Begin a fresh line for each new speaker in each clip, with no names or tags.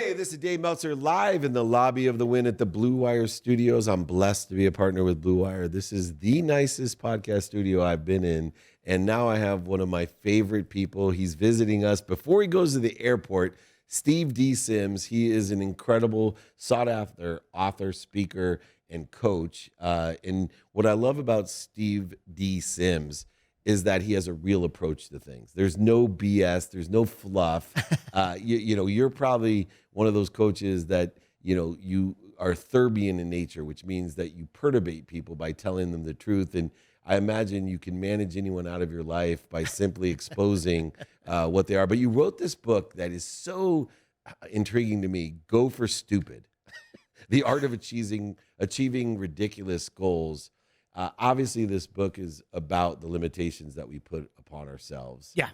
Hey, this is Dave Meltzer live in the lobby of the Win at the Blue Wire Studios. I'm blessed to be a partner with Blue Wire. This is the nicest podcast studio I've been in. And now I have one of my favorite people. He's visiting us before he goes to the airport, Steve D. Sims. He is an incredible sought-after author, speaker, and coach. And what I love about Steve D. Sims is that he has a real approach to things. There's no BS. There's no fluff. You're probably one of those coaches that, you are Thurbian in nature, which means that you perturbate people by telling them the truth. And I imagine you can manage anyone out of your life by simply exposing what they are. But you wrote this book that is so intriguing to me, Go for Stupid, The Art of Achieving Ridiculous Goals. Obviously, this book is about the limitations that we put upon ourselves.
Yeah.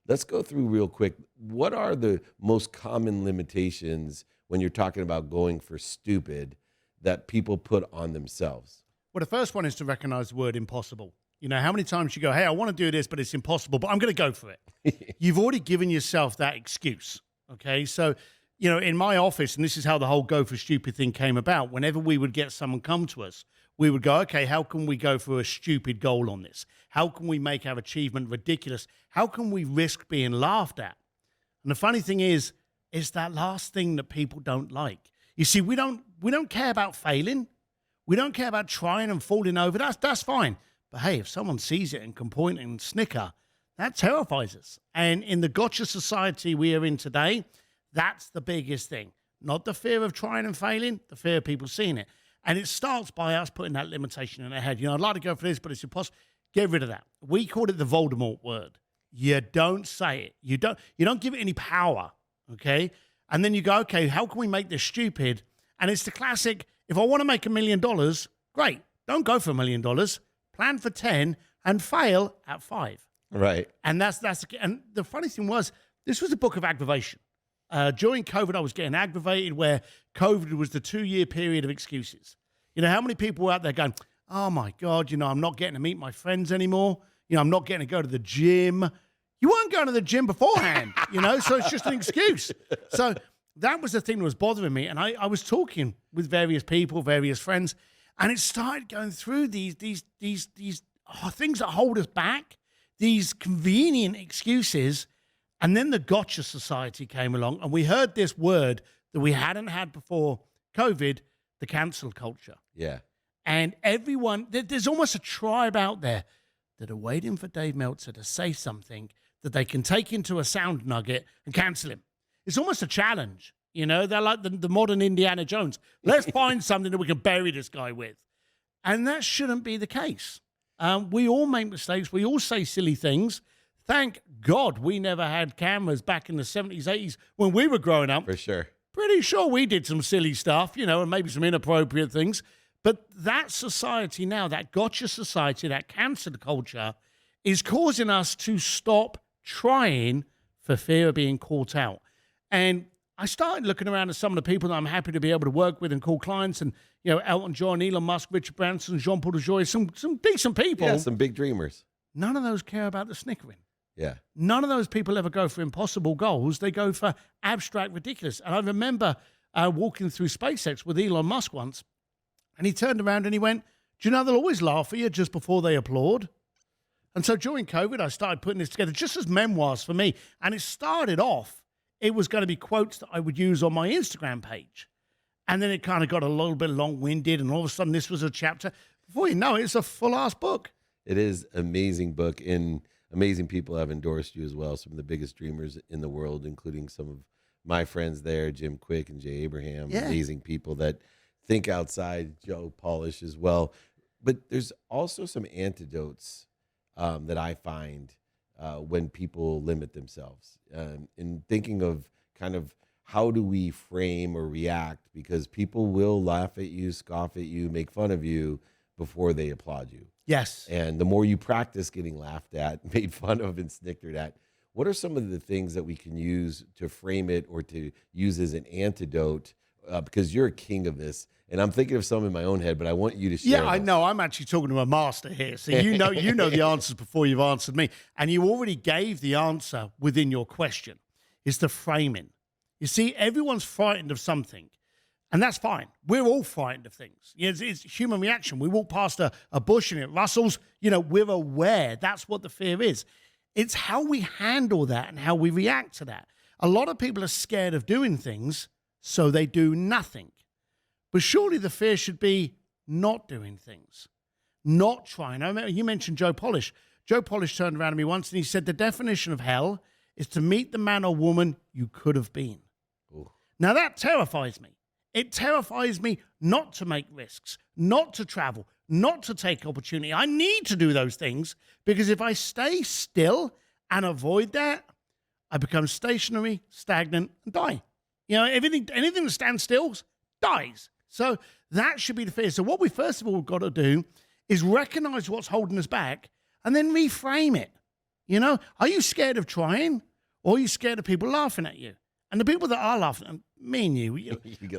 Let's go through real quick. What are the most common limitations when you're talking about going for stupid that people put on themselves?
Well, the first one is to recognize the word impossible. How many times you go, hey, I want to do this, but it's impossible, but I'm going to go for it. You've already given yourself that excuse, okay? So, in my office, and this is how the whole go for stupid thing came about, whenever we would get someone come to us, we would go, okay, how can we go for a stupid goal on this? How can we make our achievement ridiculous? How can we risk being laughed at? And the funny thing is that last thing that people don't like. You see, we don't care about failing. We don't care about trying and falling over. That's fine. But hey, if someone sees it and can point and snicker, that terrifies us. And in the gotcha society we are in today, that's the biggest thing. Not the fear of trying and failing, the fear of people seeing it. And it starts by us putting that limitation in our head. I'd like to go for this, but it's impossible. Get rid of that. We call it the Voldemort word. You don't say it. You don't give it any power, okay? And then you go, okay, how can we make this stupid? And it's the classic, if I want to make $1 million, great. Don't go for $1 million. Plan for 10 and fail at 5.
Right.
And and the funny thing was, this was a book of aggravation. During COVID, I was getting aggravated where COVID was the 2-year period of excuses. How many people were out there going, oh my God, I'm not getting to meet my friends anymore. I'm not getting to go to the gym. You weren't going to the gym beforehand, so it's just an excuse. So that was the thing that was bothering me. And I was talking with various people, various friends, and it started going through these things that hold us back, these convenient excuses. And then the gotcha society came along, and we heard this word that we hadn't had before COVID, the cancel culture.
Yeah.
And everyone, there's almost a tribe out there that are waiting for Dave Meltzer to say something that they can take into a sound nugget and cancel him. It's almost a challenge. They're like the modern Indiana Jones. Let's find something that we can bury this guy with. And that shouldn't be the case. We all make mistakes. We all say silly things. Thank God we never had cameras back in the 70s, 80s when we were growing up.
For sure.
Pretty sure we did some silly stuff, and maybe some inappropriate things. But that society now, that gotcha society, that cancel culture, is causing us to stop trying for fear of being caught out. And I started looking around at some of the people that I'm happy to be able to work with and call clients, and Elton John, Elon Musk, Richard Branson, Jean-Paul DeJoy, some decent people.
Yeah, some big dreamers.
None of those care about the snickering.
Yeah.
None of those people ever go for impossible goals. They go for abstract ridiculous. And I remember walking through SpaceX with Elon Musk once, and he turned around and he went, do you know they'll always laugh at you just before they applaud? And so during COVID, I started putting this together just as memoirs for me. And it started off, it was going to be quotes that I would use on my Instagram page. And then it kind of got a little bit long-winded, and all of a sudden this was a chapter. Before you know it, it's a full-ass book.
It is an amazing book, and amazing people have endorsed you as well. Some of the biggest dreamers in the world, including some of my friends there, Jim Quick and Jay Abraham, amazing people that think outside, Joe Polish as well. But there's also some antidotes that I find when people limit themselves. In thinking of kind of how do we frame or react, because people will laugh at you, scoff at you, make fun of you before they applaud you.
Yes.
And the more you practice getting laughed at, made fun of, and snickered at, what are some of the things that we can use to frame it or to use as an antidote? Because you're a king of this, and I'm thinking of some in my own head, but I want you to share.
Yeah, I know. I'm actually talking to a master here. So you know the answers before you've answered me. And you already gave the answer within your question. It's the framing. You see, everyone's frightened of something. And that's fine. We're all frightened of things. It's human reaction. We walk past a bush and it rustles. We're aware. That's what the fear is. It's how we handle that and how we react to that. A lot of people are scared of doing things, so they do nothing. But surely the fear should be not doing things, not trying. I remember you mentioned Joe Polish. Joe Polish turned around to me once and he said, the definition of hell is to meet the man or woman you could have been.
Ooh.
Now that terrifies me. It terrifies me not to make risks, not to travel, not to take opportunity. I need to do those things because if I stay still and avoid that, I become stationary, stagnant, and die. Anything that stands still dies. So that should be the fear. So what we first of all got to do is recognize what's holding us back and then reframe it. Are you scared of trying or are you scared of people laughing at you? And the people that are laughing at me and you,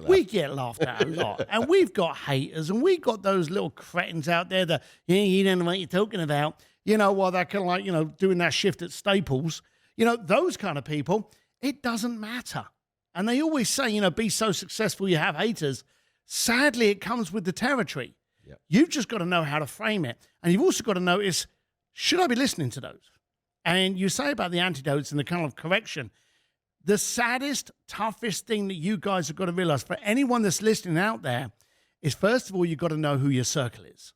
we get laughed at a lot. And we've got haters and we've got those little cretins out there that, you don't know what you're talking about. While they're kind of like, doing that shift at Staples. Those kind of people, it doesn't matter. And they always say, be so successful you have haters. Sadly, it comes with the territory. Yep. You've just got to know how to frame it. And you've also got to notice, should I be listening to those? And you say about the antidotes and the kind of correction. The saddest, toughest thing that you guys have got to realize for anyone that's listening out there is, first of all, you've got to know who your circle is.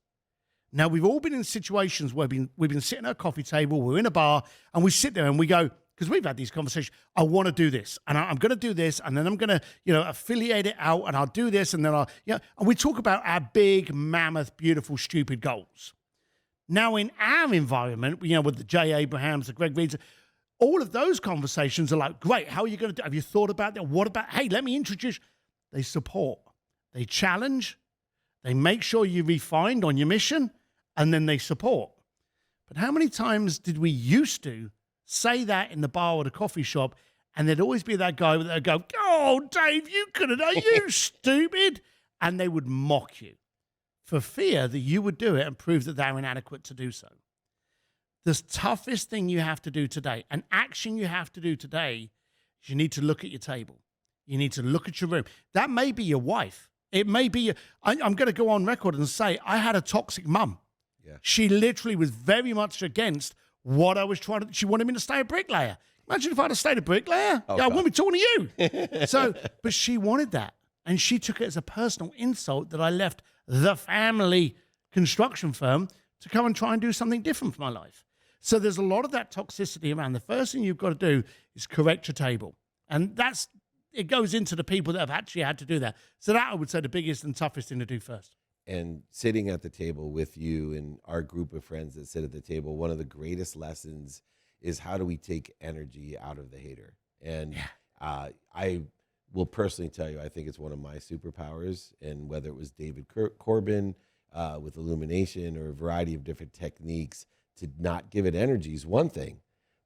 Now, we've all been in situations where we've been sitting at a coffee table, we're in a bar, and we sit there and we go, because we've had these conversations, I want to do this, and I'm going to do this, and then I'm going to, affiliate it out, and I'll do this, and then and we talk about our big, mammoth, beautiful, stupid goals. Now, in our environment, with the Jay Abrahams, the Greg Reeds, all of those conversations are like, great, how are you going to do? Have you thought about that? What about, hey, let me introduce. They support, they challenge, they make sure you're refined on your mission, and then they support. But how many times did we used to say that in the bar or the coffee shop, and there'd always be that guy that would go, oh, Dave, you couldn't, are you stupid? And they would mock you for fear that you would do it and prove that they're inadequate to do so. The toughest thing you have to do today, an action you have to do today, is you need to look at your table. You need to look at your room. That may be your wife. It may be I'm going to go on record and say I had a toxic mum. Yeah. She literally was very much against what I was trying to. She wanted me to stay a bricklayer. Imagine if I'd have stayed a bricklayer. Oh, I wouldn't be talking to you. But she wanted that. And she took it as a personal insult that I left the family construction firm to come and try and do something different for my life. So there's a lot of that toxicity around. The first thing you've got to do is correct your table. And it goes into the people that have actually had to do that. So that, I would say, the biggest and toughest thing to do first.
And sitting at the table with you and our group of friends that sit at the table, one of the greatest lessons is how do we take energy out of the hater? And I will personally tell you, I think it's one of my superpowers. And whether it was David Corbin with illumination or a variety of different techniques, to not give it energy is one thing,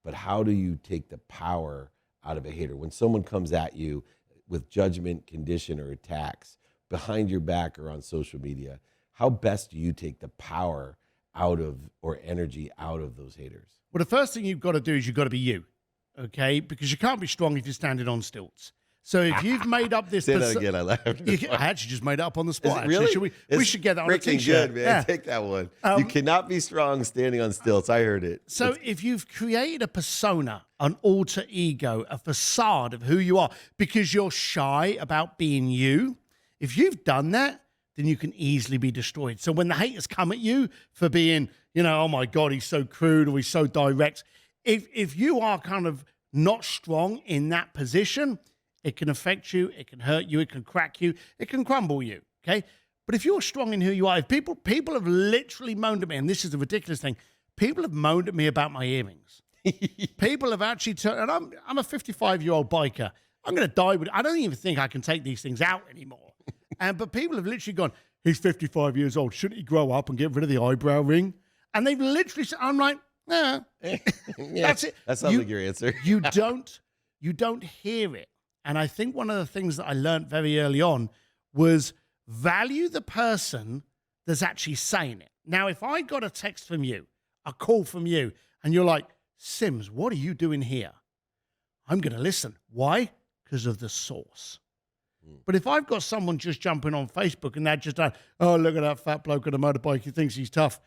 but how do you take the power out of a hater? When someone comes at you with judgment, condition, or attacks behind your back or on social media, how best do you take the power out of or energy out of those haters?
Well, the first thing you've got to do is you've got to be you, okay? Because you can't be strong if you're standing on stilts. So if you've made up this...
Say that again, I laughed.
I actually just made it up on the spot.
Is it really?
We should get that on a t-shirt.
Good, man. Yeah. Take that one. You cannot be strong standing on stilts. I heard it.
So if you've created a persona, an alter ego, a facade of who you are, because you're shy about being you, if you've done that, then you can easily be destroyed. So when the haters come at you for being, oh my God, he's so crude or he's so direct, if you are kind of not strong in that position, it can affect you, it can hurt you, it can crack you, it can crumble you, okay? But if you're strong in who you are, if people have literally moaned at me, and this is a ridiculous thing, people have moaned at me about my earrings. People have actually turned, and I'm a 55-year-old biker. I'm going to die with it. I don't even think I can take these things out anymore. But people have literally gone, he's 55 years old, shouldn't he grow up and get rid of the eyebrow ring? And they've literally said, I'm like, nah. That's it.
That sounds like your answer.
you don't hear it. And I think one of the things that I learned very early on was value the person that's actually saying it. Now, if I got a text from you, a call from you, and you're like, Sims, what are you doing here? I'm going to listen. Why? because of the source. But if I've got someone just jumping on Facebook and they're just like, oh, look at that fat bloke on a motorbike, he thinks he's tough.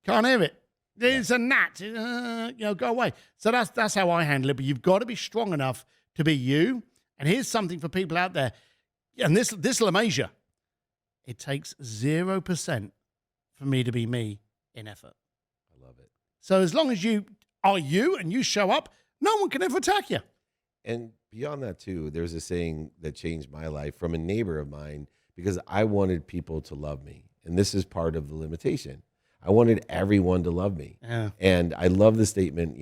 Can't hear it. It's a gnat. Go away. So that's how I handle it. But you've got to be strong enough to be you. And here's something for people out there. And this will amaze you. It takes 0% for me to be me in effort.
I love it.
So as long as you are you and you show up, no one can ever attack you.
And beyond that, too, there's a saying that changed my life from a neighbor of mine because I wanted people to love me. And this is part of the limitation. I wanted everyone to love me.
Yeah.
And I love the statement,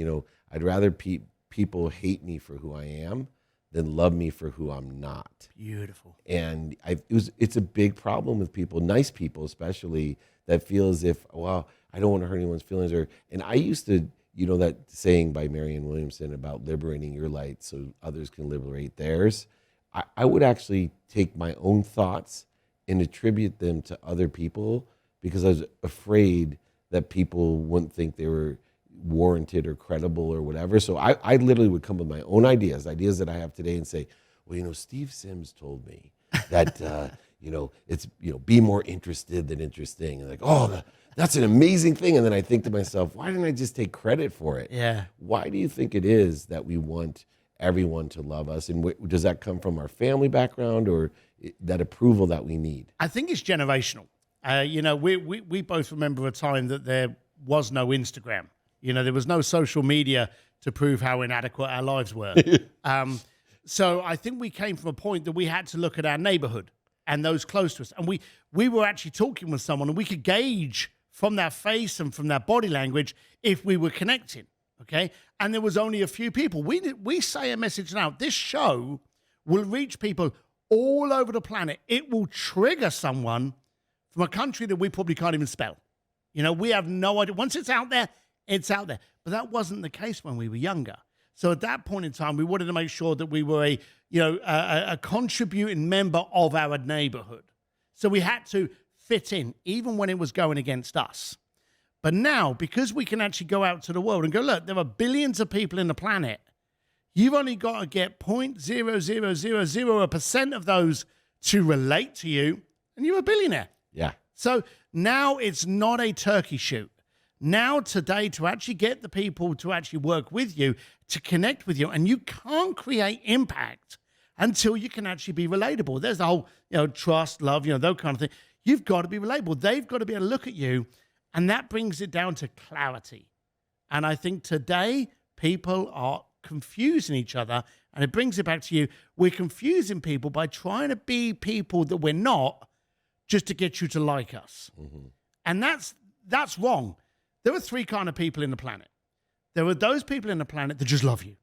I'd rather people hate me for who I am than love me for who I'm not.
Beautiful.
And it's a big problem with people, nice people especially, that feel as if, well, I don't want to hurt anyone's feelings. And I used to, that saying by Marianne Williamson about liberating your light so others can liberate theirs. I would actually take my own thoughts and attribute them to other people because I was afraid that people wouldn't think they were warranted or credible or whatever. So I literally would come with my own ideas that I have today and say, well, Steve Sims told me that, it's, be more interested than interesting. And like, oh, that's an amazing thing. And then I think to myself, why didn't I just take credit for it?
Yeah.
Why do you think it is that we want everyone to love us? And does that come from our family background or that approval that we need?
I think it's generational. We both remember a time that there was no Instagram. There was no social media to prove how inadequate our lives were. So I think we came from a point that we had to look at our neighborhood and those close to us. And we were actually talking with someone and we could gauge from their face and from their body language if we were connecting, okay? And there was only a few people. We say a message now. This show will reach people all over the planet. It will trigger someone from a country that we probably can't even spell. We have no idea. Once it's out there, it's out there. But that wasn't the case when we were younger. So at that point in time, we wanted to make sure that we were a contributing member of our neighborhood. So we had to fit in, even when it was going against us. But now, because we can actually go out to the world and go, look, there are billions of people in the planet. You've only got to get 0.0000% of those to relate to you, and you're a billionaire.
Yeah.
So now it's not a turkey shoot. Now today, to actually get the people to actually work with you, to connect with you, and you can't create impact until you can actually be relatable. There's the whole, trust, love, that kind of thing. You've got to be relatable. They've got to be able to look at you, and that brings it down to clarity. And I think today people are confusing each other, and it brings it back to you. We're confusing people by trying to be people that we're not just to get you to like us. Mm-hmm. And that's wrong. There are three kind of people in the planet. There are those people in the planet that just love you.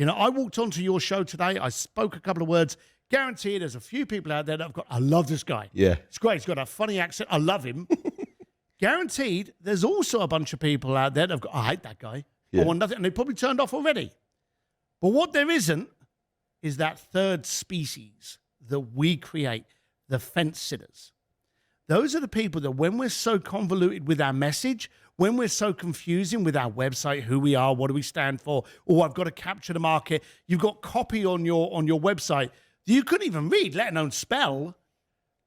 I walked onto your show today. I spoke a couple of words. Guaranteed there's a few people out there that have got, I love this guy.
Yeah.
It's great. He's got a funny accent. I love him. Guaranteed there's also a bunch of people out there that have got, I hate that guy.
Yeah.
I want nothing. And they probably turned off already. But what there isn't is that third species that we create, the fence sitters. Those are the people that when we're so convoluted with our message, when we're so confusing with our website, who we are, what do we stand for, or I've got to capture the market, you've got copy on your website that you couldn't even read, let alone spell,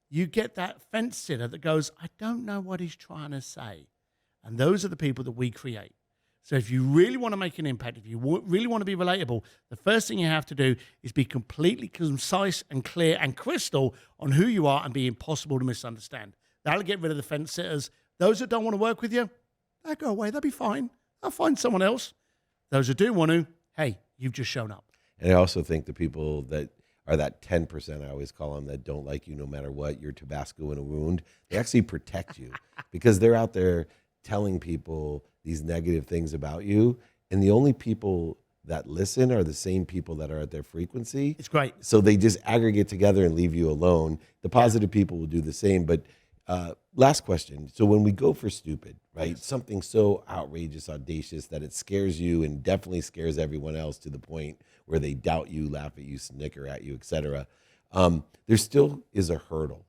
you get that fence sitter that goes, I don't know what he's trying to say. And those are the people that we create. So if you really want to make an impact, if you really want to be relatable, the first thing you have to do is be completely concise and clear and crystal on who you are and be impossible to misunderstand. That'll get rid of the fence sitters. Those that don't want to work with you, they'll go away. They'll be fine. I'll find someone else. Those that do want to, hey, you've just shown up.
And I also think the people that are that 10%, I always call them, that don't like you no matter what, you're Tabasco in a wound, they actually protect you because they're out there telling people these negative things about you. And the only people that listen are the same people that are at their frequency.
It's great.
So they just aggregate together and leave you alone. The positive people will do the same. But last question. So when we go for stupid, right? Yes. Something so outrageous, audacious that it scares you and definitely scares everyone else to the point where they doubt you, laugh at you, snicker at you, etc. There still is a hurdle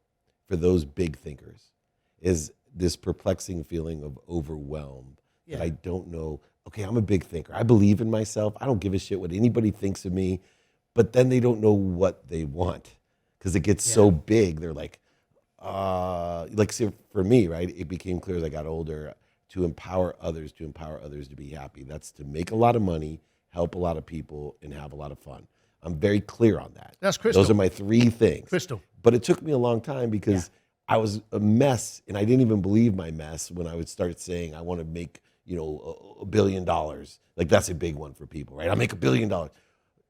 for those big thinkers, is this perplexing feeling of overwhelm. Yeah. That I don't know, okay, I'm a big thinker. I believe in myself. I don't give a shit what anybody thinks of me. but then they don't know what they want because it gets so big. They're like say for me, right? It became clear as I got older to empower others to be happy. That's to make a lot of money, help a lot of people, and have a lot of fun. I'm very clear on that.
That's crystal.
Those are my 3 things.
Crystal.
But it took me a long time because I was a mess, and I didn't even believe my mess when I would start saying I want to make, $1 billion. Like that's a big one for people, right? I'll make $1 billion.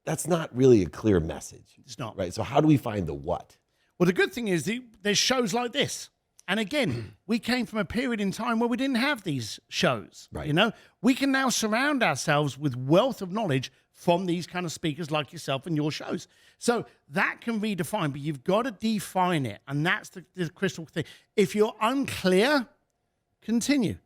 That's not really a clear message.
It's not.
Right? So how do we find the what?
Well, the good thing is there's shows like this. And again, we came from a period in time where we didn't have these shows.
Right.
We can now surround ourselves with wealth of knowledge from these kind of speakers like yourself and your shows. So that can redefine, but you've got to define it. And that's the crystal thing. If you're unclear, continue.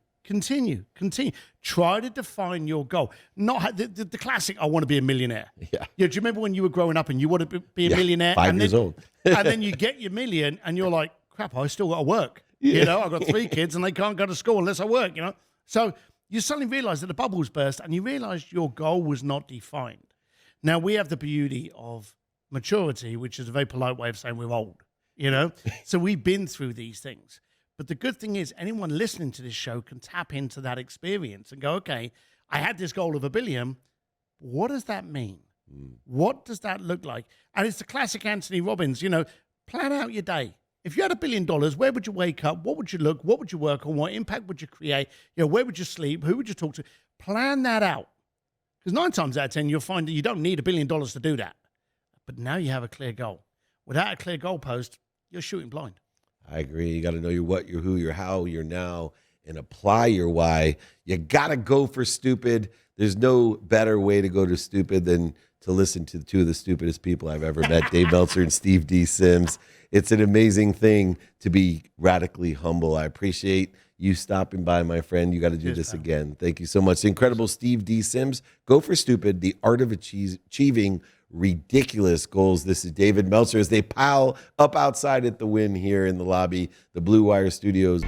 Try to define your goal. Not the classic, I want to be a millionaire.
Yeah.
Do you remember when you were growing up and you want to be a millionaire?
5 years old.
And then you get your million and you're like, crap, I still got to work. I've got 3 kids and they can't go to school unless I work, So you suddenly realize that the bubbles burst and you realize your goal was not defined. Now we have the beauty of maturity, which is a very polite way of saying we're old, So we've been through these things. But the good thing is anyone listening to this show can tap into that experience and go, okay, I had this goal of $1 billion. What does that mean? What does that look like? And it's the classic Anthony Robbins, plan out your day. If you had $1 billion, where would you wake up? What would you look? What would you work on? What impact would you create? Where would you sleep? Who would you talk to? Plan that out. Because 9 times out of 10, you'll find that you don't need $1 billion to do that. But now you have a clear goal. Without a clear goalpost, you're shooting blind.
I agree. You got to know your what, your who, your how, your now, and apply your why. You got to go for stupid. There's no better way to go to stupid than to listen to 2 of the stupidest people I've ever met, Dave Meltzer and Steve D. Sims. It's an amazing thing to be radically humble. I appreciate you stopping by, my friend. You got to do this again. Thank you so much. The incredible Steve D. Sims. Go for stupid, the art of achieving ridiculous goals. This is David Meltzer as they pile up outside at the Wynn here in the lobby, the Blue Wire Studios.